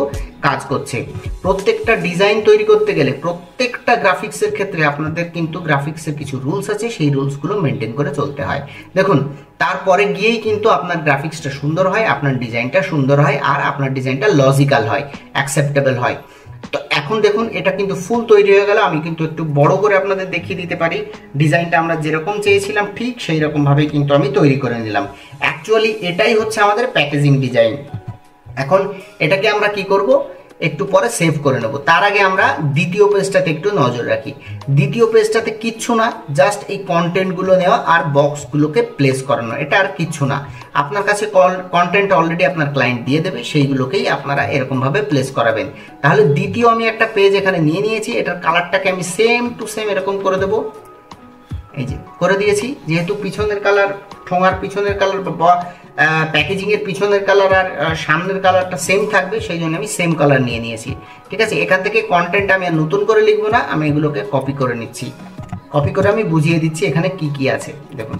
কাজ করছে। প্রত্যেকটা ডিজাইন তৈরি করতে গেলে, প্রত্যেকটা গ্রাফিক্সের ক্ষেত্রে আপনাদের কিন্তু গ্রাফিক্সের কিছু রুলস আছে, সেই রুলসগুলো মেনটেন করে চলতে হয়। দেখুন তারপরে গিয়েই কিন্তু আপনার গ্রাফিক্সটা সুন্দর হয়, আপনার ডিজাইনটা সুন্দর হয়, আর আপনার ডিজাইনটা লজিক্যাল হয়, অ্যাকসেপ্টেবল হয়। তো এখন দেখুন এটা কিন্তু ফুল তৈরি হয়ে গেল। আমি কিন্তু একটু বড় করে আপনাদের দেখিয়ে দিতে পারি। ডিজাইনটা আমরা যেরকম চেয়েছিলাম ঠিক সেই রকম ভাবেই কিন্তু আমি তৈরি করে নিলাম। অ্যাকচুয়ালি এটাই হচ্ছে আমাদের প্যাকেজিং ডিজাইন। এখন এটাকে আমরা কি করব, একটু পরে সেভ করে নেব। তার আগে আমরা দ্বিতীয় পেজটাতে একটু নজর রাখি। দ্বিতীয় পেজটাতে কিচ্ছু না, জাস্ট এই কন্টেন্টগুলো নেওয়া আর বক্সগুলোকে প্লেস করানো, এটা আর কিচ্ছু না। আপনার কাছে কন্টেন্ট অলরেডি আপনার ক্লায়েন্ট দিয়ে দেবে, সেইগুলোকেই আপনারা এরকমভাবে প্লেস করাবেন। তাহলে দ্বিতীয় আমি একটা পেজ এখানে নিয়ে নিয়েছি, এটার কালারটাকে আমি সেম টু সেম এরকম করে দেবো। এই যে করে দিয়েছি। যেহেতু পিছনের কালার, ঠোঙার পিছনের কালার বা প্যাকেজিং এর পিছনের কালার আর সামনের কালারটা সেম থাকবে, সেই জন্য আমি সেম কালার নিয়ে নিয়েছি। ঠিক আছে, এখান থেকে কন্টেন্ট আমি আর নতুন করে লিখবো না, আমি এগুলোকে কপি করে নিচ্ছি। কপি করে আমি বুঝিয়ে দিচ্ছি এখানে কি কি আছে। দেখুন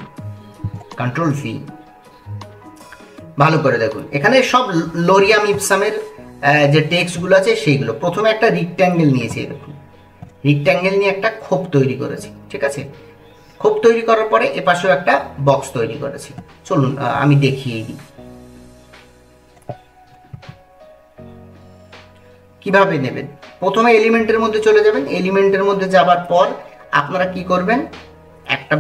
কন্ট্রোল ভি, ভালো করে দেখুন এখানে সব লোরিয়াম ইপসামের যে টেক্সটগুলো আছে সেইগুলো। প্রথমে একটা রিক্ট্যাঙ্গেল নিয়েছি, দেখুন রিক্ট্যাঙ্গেল নিয়ে একটা খোপ তৈরি করেছি। ঠিক আছে, খোপ তৈরি করার পরে এপাশেও একটা বক্স তৈরি করেছি। চলুন আমি দেখিয়ে দিই কিভাবে নেবেন। প্রথমে এলিমেন্টের মধ্যে চলে যাবেন, এলিমেন্টের মধ্যে যাবার পর আপনারা কি করবেন, একটা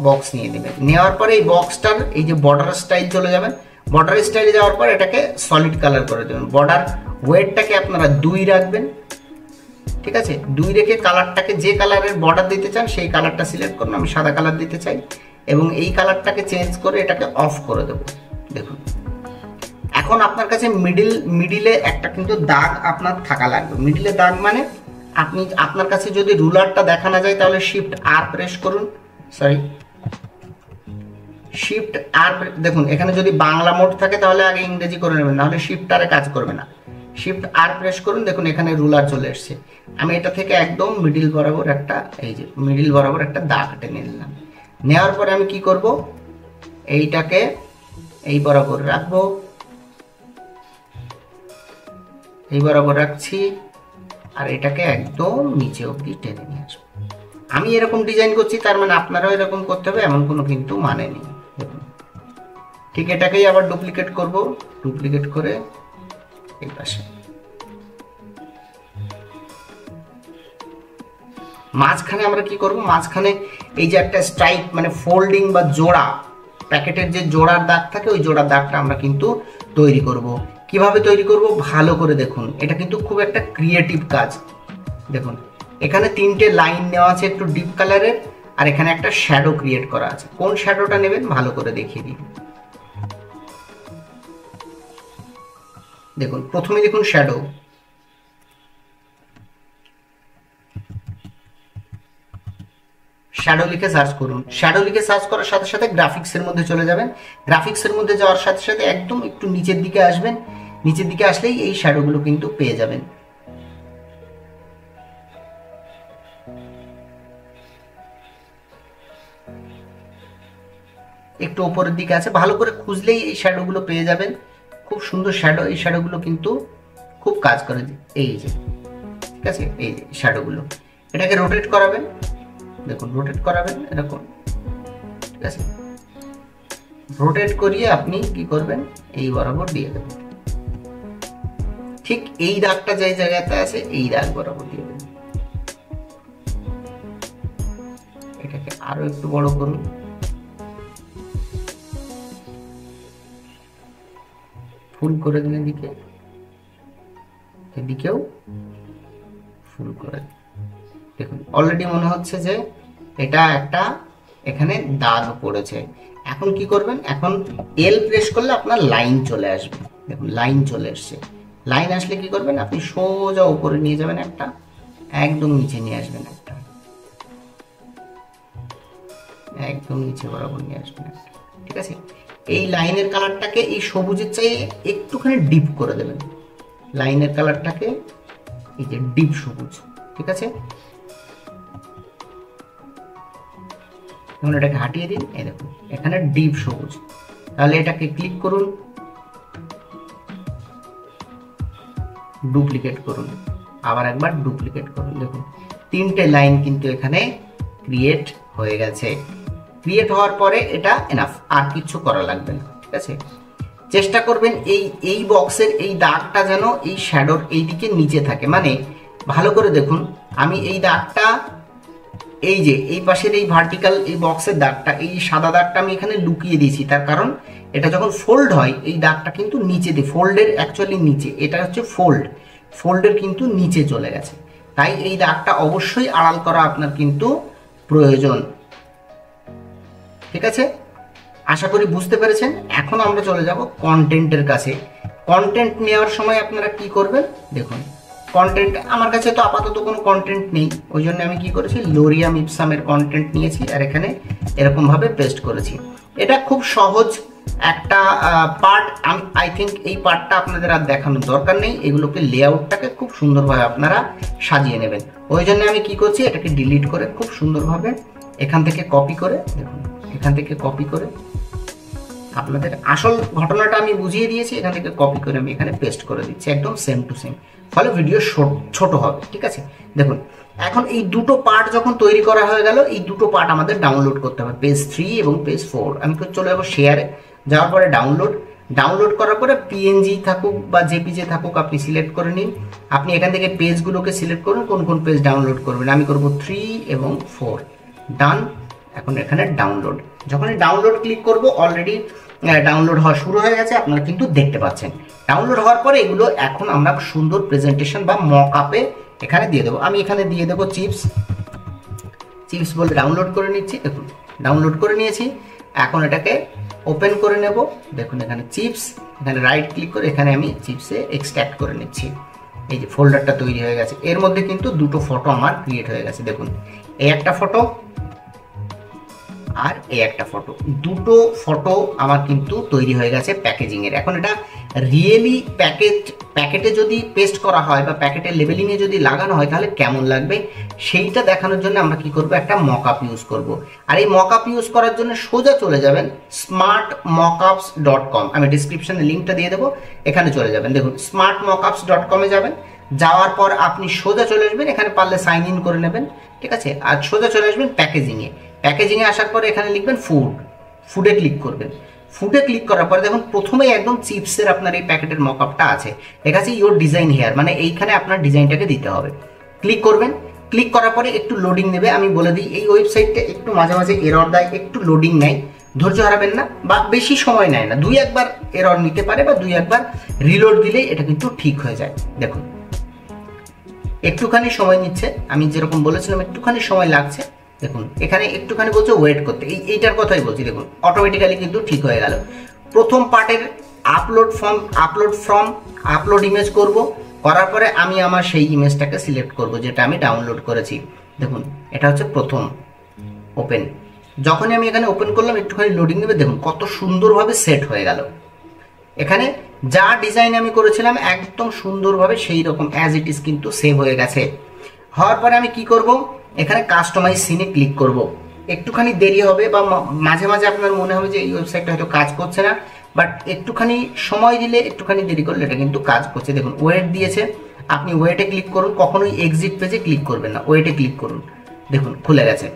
বক্স নিয়ে নেবেন। নেওয়ার পরে এই বক্সটার এই যে বর্ডার স্টাইল চলে যাবেন, বর্ডার স্টাইলে যাওয়ার পর এটাকে সলিড কালার করে দেবেন। বর্ডার ওয়েটটাকে আপনারা 2 রাখবেন। ঠিক আছে, 2 রেখে কালারটাকে যে কালারের বর্ডার দিতে চান সেই কালারটা সিলেক্ট করুন। আমি সাদা কালার দিতে চাই এবং এই কালারটাকে চেঞ্জ করে এটাকে অফ করে দেব। দেখুন এখন আপনার কাছে মিডিলে একটা কিন্তু দাগ আপনার থাকা লাগবে। মিডিলে দাগ মানে আপনি, আপনার কাছে যদি রুলারটা দেখা না যায় তাহলে শিফট আর প্রেস করুন, সরি শিফট আর। দেখুন এখানে যদি বাংলা মোড থাকে তাহলে আগে ইংরেজি করে নেবেন, নাহলে শিফট আরে কাজ করবে না। শিফট আর প্রেস করুন, দেখুন এখানে রুলার চলে এসছে। আমি এটা থেকে একদম মিডিল বরাবর একটা, এই যে মিডিল বরাবর একটা দাগ টেনে নিলাম। নেওয়ার পরে আমি কি করব, এইটাকে এই বরাবর রাখবো, এই বরাবর রাখছি, আর এটাকে একদম নিচে অবধি টেনে নিয়ে আসবো। আমি এরকম ডিজাইন করছি তার মানে আপনারাও এরকম করতে হবে এমন কোনো কিন্তু মানে নেই। দেখুন ঠিক এটাকেই আবার ডুপ্লিকেট করব, ডুপ্লিকেট করে এই পাশে। মাঝখানে আমরা কি করব, মাঝখানে এই যে একটা স্ট্রাইপ মানে ফোল্ডিং বা জোড়া, প্যাকেটের যে জোড়ার দাগ থাকে ওই জোড়ার দাগটা আমরা কিন্তু তৈরি করব। কিভাবে তৈরি করব ভালো করে দেখুন, এটা কিন্তু খুব একটা ক্রিয়েটিভ কাজ। দেখুন এখানে 3টে লাইন নেওয়া আছে একটু ডিপ কালারের, আর এখানে একটা শ্যাডো ক্রিয়েট করা আছে। কোন শ্যাডোটা নেবেন ভালো করে দেখিয়ে দিই। দেখুন প্রথমে দেখুন শ্যাডো, শ্যাডো লিখে সার্চ করুন। শ্যাডো লিখে সার্চ করার সাথে সাথে গ্রাফিক্সের মধ্যে চলে যাবেন। গ্রাফিক্সের মধ্যে যাওয়ার সাথে সাথে একদম একটু নিচের দিকে আসবেন। নিচের দিকে আসলেই এই শ্যাডোগুলো কিন্তু পেয়ে যাবেন। একটু উপরের দিকে আছে, ভালো করে খুঁজলেই এই শ্যাডোগুলো পেয়ে যাবেন। খুব সুন্দর শ্যাডো, এই শ্যাডোগুলো কিন্তু খুব কাজ করে। এই যে ঠিক আছে, এই যে শ্যাডোগুলো, এটাকে রোটেট করাবেন, দেখুন রোটেট করাবেন এরকম, ঠিক আছে। রোটেট করিয়ে আপনি কি করবেন, এই বরাবর দিয়ে দেবেন। ঠিক এই দাগটা যে জায়গাতে আছে এই দাগ বরাবর দিয়ে দেবেন। এটাকে আরো একটু বড় করুন, ফুল করে দিন, এদিকে এদিকেও ফুল করে দিন। দেখুন অলরেডি মনে হচ্ছে যে এটা একটা এখানে দাগ পড়েছে। এখন কি করবেন, এখন এল প্রেস করলে আপনার লাইন চলে আসবে। দেখুন লাইন চলে আসছে। লাইন আসলে কি করবেন, আপনি সোজা উপরে নিয়ে যাবেন একটা, একদম নিচে নিয়ে আসবেন একটা, একদম নিচে বরাবর নিয়ে আসবেন একটা, ঠিক আছে। এই লাইনের কালারটাকে এই সবুজের চাইয়ে একটুখানি ডিপ করে দেবেন। লাইনের কালারটাকে এই যে ডিপ সবুজ, ঠিক আছে। এখন এটাকে হাঁটিয়ে দিন, এই দেখুন এখানে ডিপ সবুজ। তাহলে এটাকে ক্লিক করুন, ডুপ্লিকেট করুন, আবার একবার ডুপ্লিকেট করুন। দেখুন তিনটে লাইন কিন্তু এখানে ক্রিয়েট হয়ে গেছে। ক্রিয়েট হওয়ার পরে এটা এনাফ, আর কিছু করা লাগবে না, ঠিক আছে। চেষ্টা করবেন এই বক্সের এই দাগটা যেন এই শ্যাডোর এই দিকে নিচে থাকে। মানে ভালো করে দেখুন, আমি এই দাগটা, এই যে এই পাশের এই ভার্টিক্যাল এই বক্সের দাগটা, এই সাদা দাগটা আমি এখানে লুকিয়ে দিয়েছি। তার কারণ এটা যখন ফোল্ড হয় এই দাগটা কিন্তু নিচে দিয়ে, ফোল্ডের অ্যাকচুয়ালি নিচে, এটা হচ্ছে ফোল্ডের কিন্তু নিচে চলে গেছে। তাই এই দাগটা অবশ্যই আড়াল করা আপনার কিন্তু প্রয়োজন, ঠিক আছে। আশা করি বুঝতে পেরেছেন। এখন আমরা চলে যাব কন্টেন্টের কাছে। কন্টেন্ট নেওয়ার সময় আপনারা কি করবেন, দেখুন কন্টেন্ট আমার কাছে তো আপাতত কোনো কন্টেন্ট নেই, ওই জন্য আমি কি করেছি, লোরিয়াম ইপসামের কন্টেন্ট নিয়েছি আর এখানে এরকম ভাবে পেস্ট করেছি। এটা খুব সহজ একটা পার্ট। আই থিঙ্ক এই পার্টটা আপনাদের আর দেখানোর দরকার নেই। এগুলোকে লেআউটটাকে খুব সুন্দরভাবে আপনারা সাজিয়ে নেবেন। ওই জন্য আমি কি করছি, এটাকে ডিলিট করে খুব সুন্দরভাবে এখান থেকে কপি করে, দেখুন এখান থেকে কপি করে, আপনাদের আসল ঘটনাটা আমি বুঝিয়ে দিয়েছি, এখান থেকে কপি করে আমি এখানে পেস্ট করে দিচ্ছি, একদম সেম টু সেম। ফলে ভিডিও ছোট হবে, ঠিক আছে। দেখুন এখন এই দুটো পার্ট যখন তৈরি করা হয়ে গেল, এই দুটো পার্ট আমাদের ডাউনলোড করতে হবে, পেজ 3 এবং পেজ 4। আমি চলে যাবো শেয়ারে, যাওয়ার পরে ডাউনলোড করার পরে পিএনজি থাকুক বা জেপিজে থাকুক আপনি সিলেক্ট করে নিন। আপনি এখান থেকে পেজগুলোকে সিলেক্ট করুন, কোন কোন পেজ ডাউনলোড করবেন। আমি করব 3 এবং 4, ডান। এখন এখানে ডাউনলোড, যখনই ডাউনলোড ক্লিক করব অলরেডি ডাউনলোড হওয়া শুরু হয়ে গেছে, আপনারা কিন্তু দেখতে পাচ্ছেন। ডাউনলোড হওয়ার পরে এগুলো এখন আমরা সুন্দর প্রেজেন্টেশন বা মক আপে এখানে দিয়ে দেবো। আমি এখানে দিয়ে দেবো চিপস বলে ডাউনলোড করে নিচ্ছি। দেখুন ডাউনলোড করে নিয়েছি। এখন এটাকে ওপেন করে নেব। দেখুন এখানে চিপস, এখানে রাইট ক্লিক করে এখানে আমি চিপসে এক্সট্রাক্ট করে নিচ্ছি। এই যে ফোল্ডারটা তৈরি হয়ে গেছে, এর মধ্যে কিন্তু দুটো ফটো আমার ক্রিয়েট হয়ে গেছে। দেখুন এই একটা ফটো আর এই একটা ফটো, দুটো ফটো আমার কিন্তু তৈরি হয়ে গেছে প্যাকেজিং এর। এখন এটা রিয়েলি প্যাকেটে যদি পেস্ট করা হয় বা প্যাকেটের লেবেলিং এ যদি লাগানো হয় তাহলে কেমন লাগবে সেইটা দেখানোর জন্য আমরা কি করব, একটা মকআপ ইউজ করব। আর এই মকআপ ইউজ করার জন্য সোজা চলে যাবেন smartmockups.com, আমি ডেসক্রিপশনে লিংকটা দিয়ে দেবো, এখানে চলে যাবেন। দেখুন smartmockups.com এ যাবেন, যাওয়ার পর আপনি সোজা চলে আসবেন, এখানে পারলে সাইন ইন করে নেবেন, ঠিক আছে। আর সোজা চলে আসবেন প্যাকেজিং এ আসার পরে এখানে লিখবেন ফুডে ক্লিক করবেন। ফুডে ক্লিক করার পরে দেখুন প্রথমেই একদম চিপসের আপনার এই প্যাকেটের মকআপটা আছে, লেখা আছে ইওর ডিজাইন হেয়ার, মানে এইখানে আপনার ডিজাইনটাকে দিতে হবে। ক্লিক করবেন, ক্লিক করার পরে একটু লোডিং নেবে। আমি বলে দিই এই ওয়েবসাইটটা একটু মাঝে মাঝে এরর দেয়, একটু লোডিং নেয়, ধৈর্য হারাবেন না বা বেশি সময় নেয় না, 2-1 এরর নিতে পারে বা 2-1 রিলোড দিলেই এটা কিন্তু ঠিক হয়ে যায়। দেখুন একটুখানি সময় নিচ্ছে, আমি যেরকম বলেছিলাম একটুখানি সময় লাগছে। দেখুন এখানে একটুখানি বলছে ওয়েট করতে, এইটার কথাই বলছি। দেখুন অটোমেটিক্যালি কিন্তু ঠিক হয়ে গেল। প্রথম পার্টের আপলোড ইমেজ করব, করার পরে আমি আমার সেই ইমেজটাকে সিলেক্ট করব যেটা আমি ডাউনলোড করেছি। দেখুন এটা হচ্ছে প্রথম, ওপেন। যখনই আমি এখানে ওপেন করলাম একটুখানি লোডিং নেবে, দেখুন কত সুন্দরভাবে সেট হয়ে গেল। এখানে যা ডিজাইন আমি করেছিলাম একদম সুন্দরভাবে সেই রকম অ্যাজ ইট ইজ কিন্তু সেভ হয়ে গেছে। হওয়ার পরে আমি কি করব, এখানে কাস্টমাইজ সিনে ক্লিক করব। একটুখানি দেরি হবে বা মাঝে মাঝে আপনার মনে হবে যে এই ওয়েবসাইটটা হয়তো কাজ করছে না, বাট একটুখানি সময় দিলে একটুখানি দেরি করলে এটা কিন্তু কাজ করছে। দেখুন ওয়েট দিয়েছে, আপনি ওয়েটে ক্লিক করুন, কখনোই এক্সিট পেজে ক্লিক করবেন না, ওয়েটে ক্লিক করুন। দেখুন খুলে গেছে।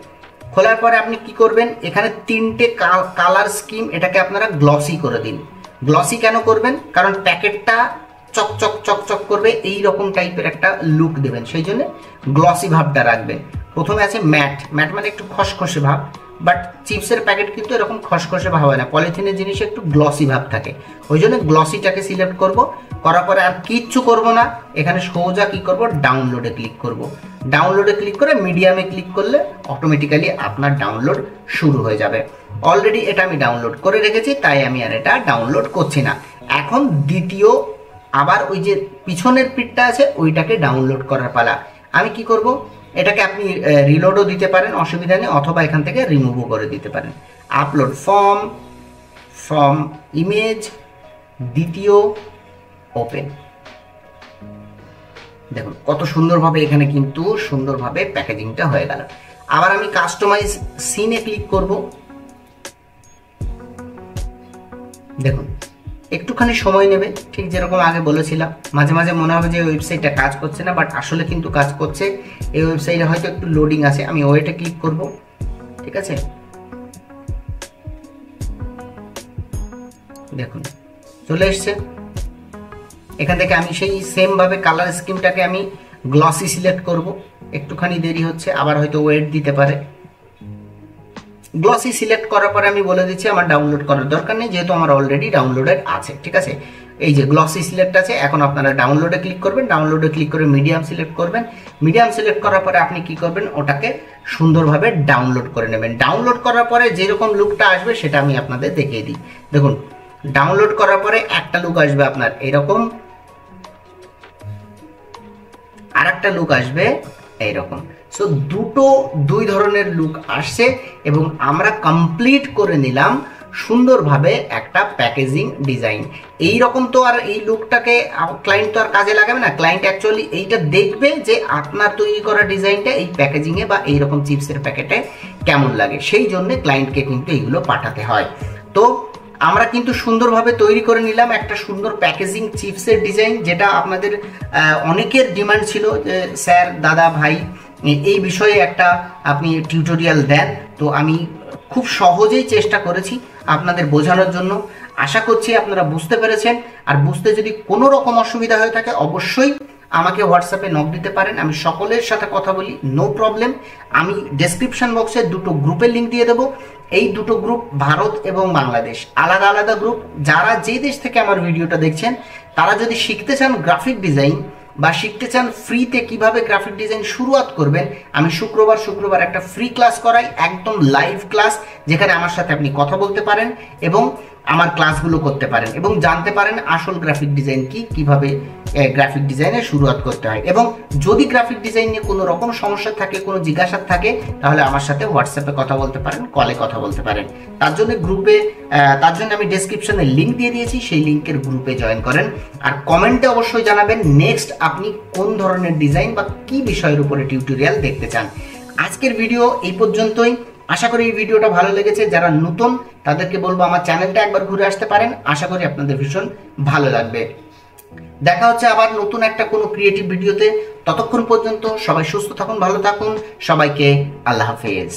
খোলার পরে আপনি কি করবেন, এখানে 3টে কালার স্কিম, এটাকে আপনারা গ্লসি করে দিন। গ্লসি কেন করবেন, কারণ প্যাকেটটা চকচক চকচক করবে, এই রকম টাইপের একটা লুক দেবেন, সেই জন্য গ্লসি ভাবটা রাখবেন। প্রথমে আছে ম্যাট, ম্যাট মানে একটু খসখসে ভাব, বাট চিপসের প্যাকেট কিন্তু এরকম খসখসে ভাব হয় না, পলিথিনের জিনিসে একটু গ্লসি ভাব থাকে, ওই জন্য গ্লসিটাকে সিলেক্ট করব। করার পরে আর কিচ্ছু করব না, এখানে সোজা কি করব, ডাউনলোডে ক্লিক করব। ডাউনলোডে ক্লিক করে মিডিয়ামে ক্লিক করলে অটোমেটিক্যালি আপনার ডাউনলোড শুরু হয়ে যাবে। অলরেডি এটা আমি ডাউনলোড করে রেখেছি, তাই আমি আর এটা ডাউনলোড করছি না। এখন দ্বিতীয় আবার ওই যে পিছনের পিঠটা আছে ওইটাকে ডাউনলোড করার পালা। আমি কি করব, এটাকে আপনি রিলোডও দিতে পারেন, অসুবিধা নেই, অথবা এখান থেকে রিমুভও করে দিতে পারেন। আপলোড ফর্ম ইমেজ, দ্বিতীয় ওপেন। দেখুন কত সুন্দরভাবে এখানে কিন্তু সুন্দরভাবে প্যাকেজিংটা হয়ে গেল। আবার আমি কাস্টমাইজ সিনে ক্লিক করব। দেখুন একটুখানি সময় নেবে, ঠিক যেরকম আগে বলেছিলাম, মাঝে মাঝে মনে হবে যে ওয়েবসাইটটা কাজ করছে না, বাট আসলে কিন্তু কাজ করছে। এই ওয়েবসাইটে হয়তো একটু লোডিং আছে, আমি ওয়েটে ক্লিক করব। ঠিক আছে, দেখুন চলে এসছে। এখান থেকে আমি সেই সেম ভাবে কালার স্কিমটাকে আমি গ্লসি সিলেক্ট করব। একটুখানি দেরি হচ্ছে, আবার হয়তো ওয়েট দিতে পারে। গ্লসি সিলেক্ট করার পরে আমি বলে দিচ্ছি আমার ডাউনলোড করার দরকার নেই, যেহেতু আমার অলরেডি ডাউনলোডেড আছে। ঠিক আছে, এই যে গ্লসি সিলেক্ট আছে, এখন আপনারা ডাউনলোডে ক্লিক করবেন। ডাউনলোডে ক্লিক করে মিডিয়াম সিলেক্ট করবেন। মিডিয়াম সিলেক্ট করার পরে আপনি কি করবেন, ওটাকে সুন্দরভাবে ডাউনলোড করে নেবেন। ডাউনলোড করার পরে যেরকম লুকটা আসবে সেটা আমি আপনাদের দেখিয়ে দিই। দেখুন ডাউনলোড করার পরে একটা লুক আসবে আপনার এরকম, আর একটা লুক আসবে এইরকম। সো দুই ধরনের লুক আসছে এবং আমরা কমপ্লিট করে নিলাম সুন্দরভাবে একটা প্যাকেজিং ডিজাইন। এই রকম তো আর এই লুকটাকে ক্লায়েন্ট তো আর কাজে লাগাবে না, ক্লায়েন্ট অ্যাকচুয়ালি এইটা দেখবে যে আপনার তৈরি করা ডিজাইনটা এই প্যাকেজিংয়ে বা এইরকম চিপসের প্যাকেটে কেমন লাগে, সেই জন্য ক্লায়েন্টকে কিন্তু এইগুলো পাঠাতে হয়। তো আমরা কিন্তু সুন্দরভাবে তৈরি করে নিলাম একটা সুন্দর প্যাকেজিং চিপসের ডিজাইন, যেটা আপনাদের অনেকের ডিমান্ড ছিল যে স্যার দাদা ভাই এই বিষয়ে একটা আপনি টিউটোরিয়াল দেন। তো আমি খুব সহজেই চেষ্টা করেছি আপনাদের বোঝানোর জন্য। আশা করছি আপনারা বুঝতে পেরেছেন। আর বুঝতে যদি কোনো রকম অসুবিধা হয়ে থাকে অবশ্যই আমাকে হোয়াটসঅ্যাপে নক দিতে পারেন, আমি সকলের সাথে কথা বলি, নো প্রবলেম। আমি ডেসক্রিপশন বক্সে দুটো গ্রুপের লিঙ্ক দিয়ে দেবো। এই দুটো গ্রুপ ভারত এবং বাংলাদেশ, আলাদা আলাদা গ্রুপ। যারা যে দেশ থেকে আমার ভিডিওটা দেখছেন তারা যদি শিখতে চান গ্রাফিক ডিজাইন বা শিখতে চান ফ্রিতে কিভাবে গ্রাফিক ডিজাইন শুরুয়াত করবেন, আমি শুক্রবার একটা ফ্রি ক্লাস করাই, একদম লাইভ ক্লাস, যেখানে আমার সাথে আপনি কথা বলতে পারেন এবং আমার ক্লাসগুলো করতে পারেন এবং জানতে পারেন আসল গ্রাফিক ডিজাইন কি, কিভাবে গ্রাফিক ডিজাইনের শুরুয়াত করতে হয়। এবং যদি গ্রাফিক ডিজাইন নিয়ে কোনো রকম সমস্যা থাকে, কোনো জিজ্ঞাসা থাকে, তাহলে আমার সাথে হোয়াটসঅ্যাপে কথা বলতে পারেন, কলে কথা বলতে পারেন। তার জন্য আমি ডেসক্রিপশনে লিঙ্ক দিয়ে দিয়েছি, সেই লিঙ্কের গ্রুপে জয়েন করেন। আর কমেন্টে অবশ্যই জানাবেন নেক্সট আপনি কোন ধরনের ডিজাইন বা কি বিষয়ের উপরে টিউটোরিয়াল দেখতে চান। আজকের ভিডিও এই পর্যন্তই। আশা করি এই ভিডিওটা ভালো লেগেছে। যারা নতুন তাদেরকে বলবো আমার চ্যানেলটা একবার ঘুরে আসতে পারেন, আশা করি আপনাদের ভীষণ ভালো লাগবে। দেখা হচ্ছে আবার নতুন একটা কোনো ক্রিয়েটিভ ভিডিওতে। ততক্ষণ পর্যন্ত সবাই সুস্থ থাকুন, ভালো থাকুন। সবাইকে আল্লাহ হাফেজ।